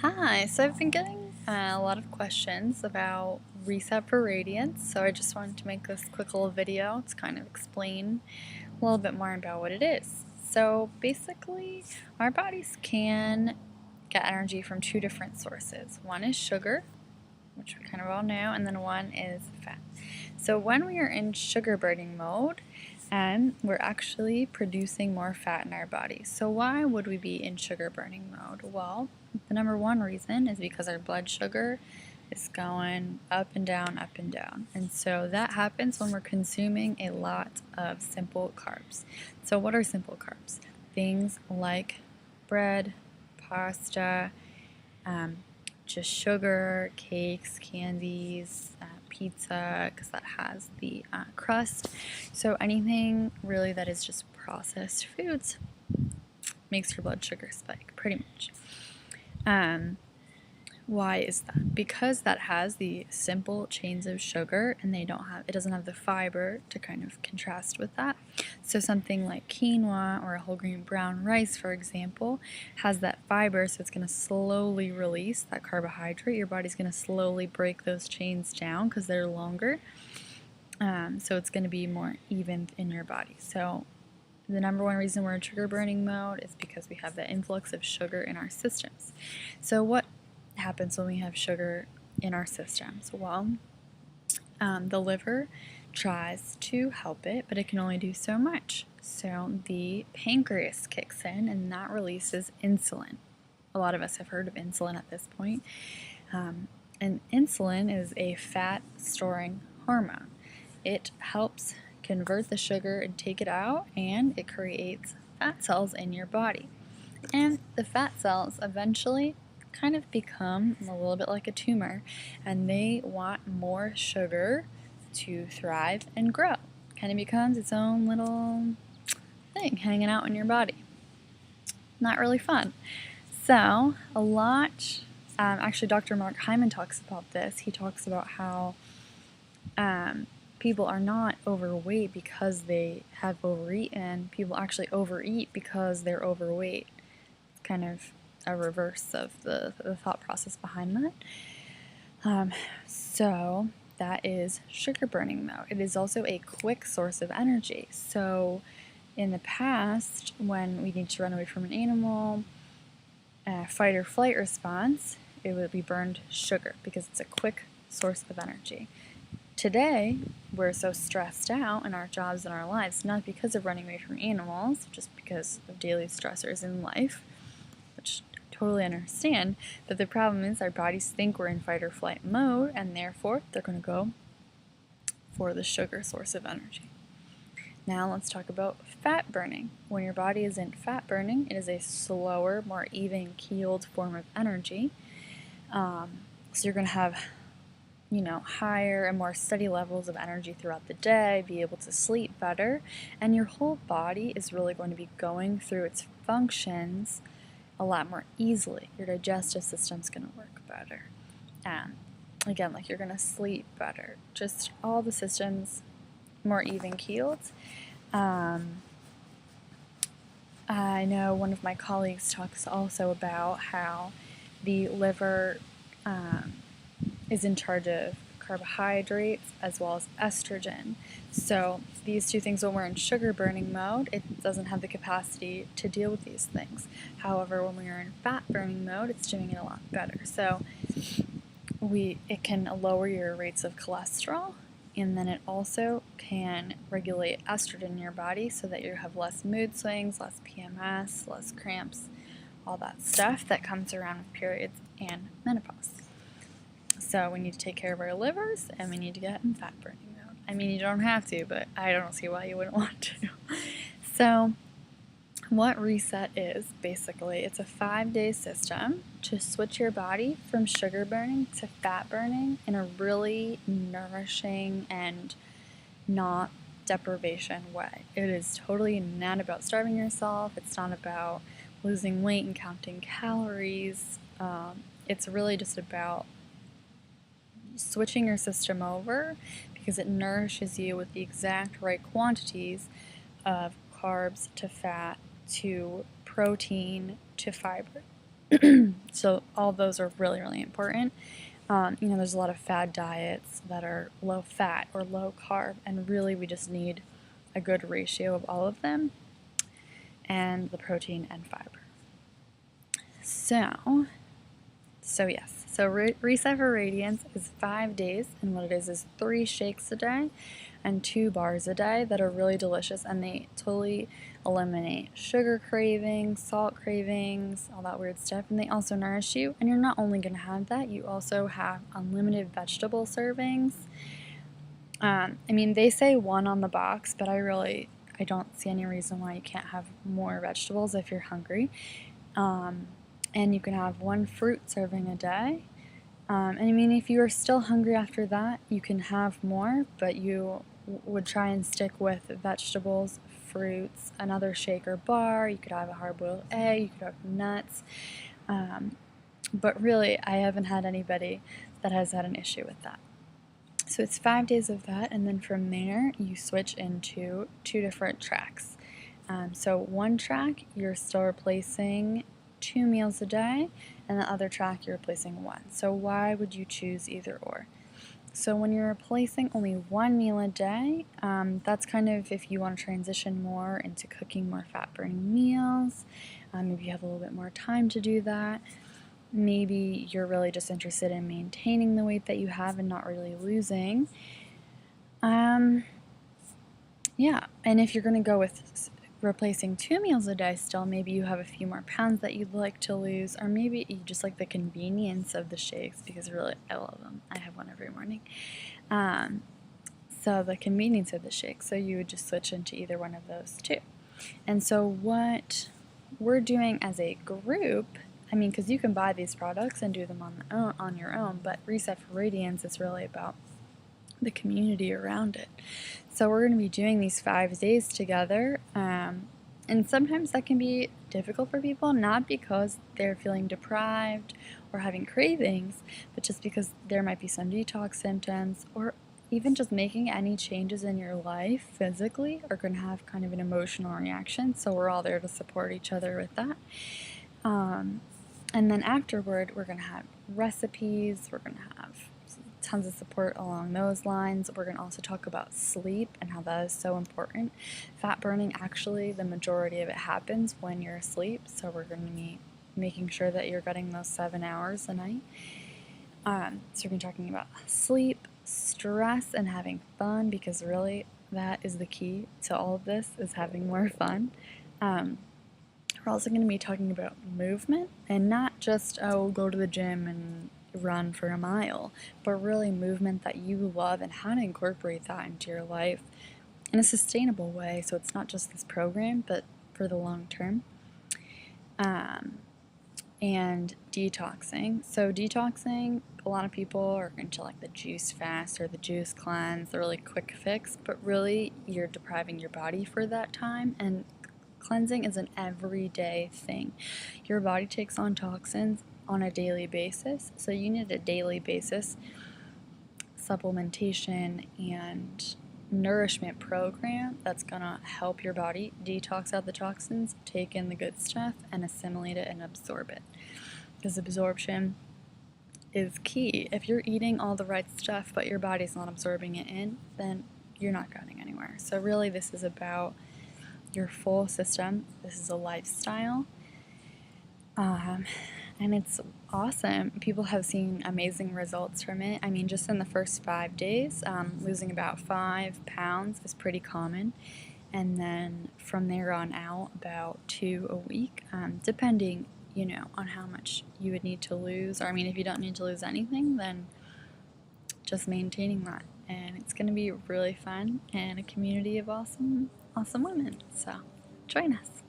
Hi, so I've been getting a lot of questions about Reset for Radiance, so I just wanted to make this quick little video to kind of explain a little bit more about what it is. So basically, our bodies can get energy from two different sources. One is sugar, which we kind of all know, and then one is fat. So when we are in sugar burning mode, we're actually producing more fat in our body. So why would we be in sugar burning mode? Well, the number one reason is because our blood sugar is going up and down, up and down. And so that happens when we're consuming a lot of simple carbs. So what are simple carbs? Things like bread, pasta, just sugar, cakes, candies, pizza, because that has the crust. So anything really that is just processed foods makes your blood sugar spike, pretty much. Why is that? Because that has the simple chains of sugar and it doesn't have the fiber to kind of contrast with that. So something like quinoa or a whole grain brown rice, for example, has that fiber, so it's going to slowly release that carbohydrate. Your body's going to slowly break those chains down because they're longer. So it's going to be more even in your body. So the number one reason we're in sugar burning mode is because we have the influx of sugar in our systems. So what happens when we have sugar in our systems? Well, the liver tries to help it, but it can only do so much. So the pancreas kicks in and that releases insulin. A lot of us have heard of insulin at this point. And insulin is a fat storing hormone. It helps convert the sugar and take it out, and it creates fat cells in your body. And the fat cells eventually kind of become a little bit like a tumor, and they want more sugar to thrive and grow. Kind of becomes its own little thing hanging out in your body. Not really fun. So actually Dr. Mark Hyman talks about this. He talks about how people are not overweight because they have overeaten. People actually overeat because they're overweight. It's kind of a reverse of the thought process behind that. So that is sugar burning mode. It is also a quick source of energy. So in the past, when we need to run away from an animal, fight or flight response, we burned sugar because it's a quick source of energy. Today, we're so stressed out in our jobs and our lives, not because of running away from animals, just because of daily stressors in life, which I totally understand, but the problem is our bodies think we're in fight or flight mode, and therefore they're going to go for the sugar source of energy. Now let's talk about fat burning. When your body is in fat burning, it is a slower, more even-keeled form of energy. So you're going to have higher and more steady levels of energy throughout the day, be able to sleep better, and your whole body is really going to be going through its functions a lot more easily. Your digestive system's going to work better. Again, like you're going to sleep better. Just all the systems more even-keeled. I know one of my colleagues talks also about how the liver is in charge of carbohydrates as well as estrogen. So these two things, when we're in sugar burning mode, it doesn't have the capacity to deal with these things. However, when we are in fat burning mode, it's doing it a lot better. So it can lower your rates of cholesterol, and then it also can regulate estrogen in your body so that you have less mood swings, less PMS, less cramps, all that stuff that comes around with periods and menopause. So we need to take care of our livers, and we need to get in fat burning mode. I mean, you don't have to, but I don't see why you wouldn't want to. So what Reset is, basically, it's a 5-day system to switch your body from sugar burning to fat burning in a really nourishing and not deprivation way. It is totally not about starving yourself. It's not about losing weight and counting calories. It's really just about switching your system over because it nourishes you with the exact right quantities of carbs to fat to protein to fiber. So all those are really, really important. There's a lot of fad diets that are low fat or low carb, and really we just need a good ratio of all of them, and the protein and fiber. So Reset for Radiance is 5 days, and what it is 3 shakes a day and 2 bars a day that are really delicious, and they totally eliminate sugar cravings, salt cravings, all that weird stuff, and they also nourish you. And you're not only going to have that, you also have unlimited vegetable servings. They say 1 on the box, but I don't see any reason why you can't have more vegetables if you're hungry. And you can have 1 fruit serving a day. If you are still hungry after that, you can have more, but you would try and stick with vegetables, fruits, another shake or bar. You could have a hard-boiled egg, you could have nuts. But really, I haven't had anybody that has had an issue with that. So it's 5 days of that, and then from there, you switch into 2 different tracks. So one track, you're still replacing 2 meals a day, and the other track you're replacing 1. So why would you choose either or? So when you're replacing only 1 meal a day, that's kind of if you want to transition more into cooking more fat-burning meals. Maybe you have a little bit more time to do that. Maybe you're really just interested in maintaining the weight that you have and not really losing. Yeah, and if you're going to go with replacing 2 meals a day still, maybe you have a few more pounds that you'd like to lose, or maybe you just like the convenience of the shakes, because really I love them. I have one every morning. So the convenience of the shakes, so you would just switch into either one of those 2. And so what we're doing as a group, because you can buy these products and do them on your own, but Reset for Radiance is really about the community around it. So we're going to be doing these 5 days together, and sometimes that can be difficult for people, not because they're feeling deprived or having cravings, but just because there might be some detox symptoms, or even just making any changes in your life physically are going to have kind of an emotional reaction. So we're all there to support each other with that. And then afterward, we're going to have recipes, we're going to have tons of support along those lines. We're going to also talk about sleep and how that is so important. Fat burning, actually, the majority of it happens when you're asleep, so we're going to be making sure that you're getting those 7 hours a night. So we're going to be talking about sleep, stress, and having fun, because really that is the key to all of this, is having more fun. We're also going to be talking about movement, and not just, go to the gym and run for a mile, but really movement that you love and how to incorporate that into your life in a sustainable way, so it's not just this program, but for the long term. And detoxing. So detoxing, a lot of people are into like the juice fast or the juice cleanse, the really quick fix, but really you're depriving your body for that time, and cleansing is an everyday thing. Your body takes on toxins on a daily basis, so you need a daily basis supplementation and nourishment program that's gonna help your body detox out the toxins, take in the good stuff, and assimilate it and absorb it. Because absorption is key. If you're eating all the right stuff but your body's not absorbing it in, then you're not going anywhere. So really this is about your full system. This is a lifestyle. And it's awesome. People have seen amazing results from it. Just in the first 5 days, losing about 5 pounds is pretty common. And then from there on out, about 2 a week, depending, on how much you would need to lose. Or, if you don't need to lose anything, then just maintaining that. And it's going to be really fun and a community of awesome women. So join us.